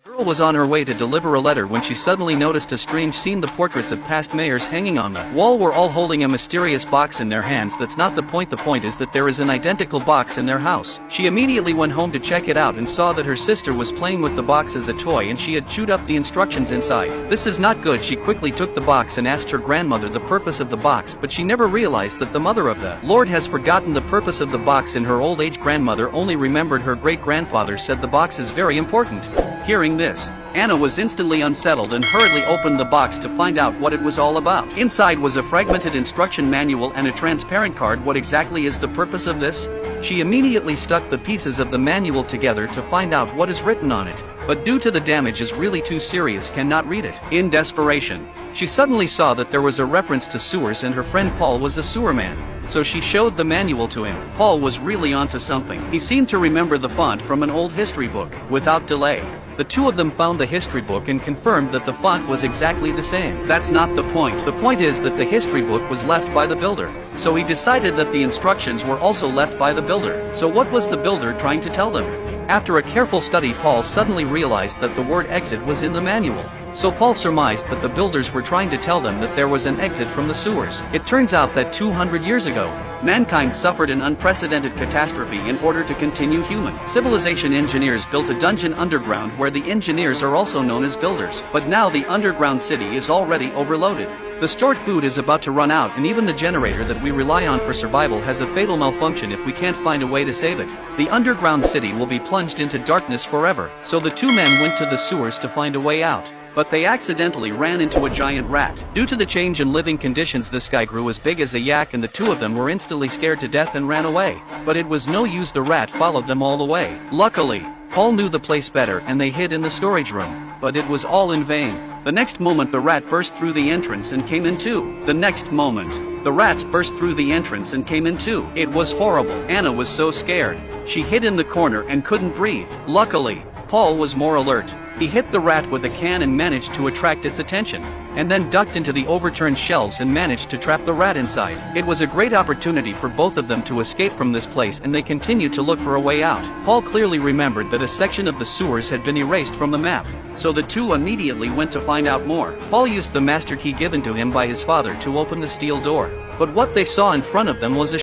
Girl was on her way to deliver a letter when she suddenly noticed a strange scene. The portraits of past mayors hanging on the wall were all holding a mysterious box in their hands. That's not the point. The point is that there is an identical box in their house. She immediately went home to check it out and saw that her sister was playing with the box as a toy and she had chewed up the instructions inside. This is not good. She quickly took the box and asked her grandmother the purpose of the box, but she never realized that the mother of the Lord has forgotten the purpose of the box. In her old age, grandmother only remembered her great-grandfather said the box is very important. Hearing this, Anna was instantly unsettled and hurriedly opened the box to find out what it was all about. Inside was a fragmented instruction manual and a transparent card. What exactly is the purpose of this? She immediately stuck the pieces of the manual together to find out what is written on it, but due to the damage is really too serious, cannot read it. In desperation, she suddenly saw that there was a reference to sewers and her friend Paul was a sewerman. So she showed the manual to him. Paul was really onto something. He seemed to remember the font from an old history book. Without delay, the two of them found the history book and confirmed that the font was exactly the same. That's not the point. The point is that the history book was left by the builder. So he decided that the instructions were also left by the builder. So what was the builder trying to tell them? After a careful study, Paul suddenly realized that the word exit was in the manual. So Paul surmised that the builders were trying to tell them that there was an exit from the sewers. It turns out that 200 years ago, mankind suffered an unprecedented catastrophe. In order to continue human civilization, engineers built a dungeon underground where the engineers are also known as builders. But now the underground city is already overloaded. The stored food is about to run out and even the generator that we rely on for survival has a fatal malfunction. If we can't find a way to save it, the underground city will be plunged into darkness forever. So the two men went to the sewers to find a way out. But they accidentally ran into a giant rat. Due to the change in living conditions, this guy grew as big as a yak and the two of them were instantly scared to death and ran away. But it was no use, the rat followed them all the way. Luckily, Paul knew the place better and they hid in the storage room. But it was all in vain. The next moment the rat burst through the entrance and came in too. The next moment, the rats burst through the entrance and came in too. It was horrible. Anna was so scared. She hid in the corner and couldn't breathe. Luckily, Paul was more alert. He hit the rat with a can and managed to attract its attention, and then ducked into the overturned shelves and managed to trap the rat inside. It was a great opportunity for both of them to escape from this place and they continued to look for a way out. Paul clearly remembered that a section of the sewers had been erased from the map, so the two immediately went to find out more. Paul used the master key given to him by his father to open the steel door. But what they saw in front of them was a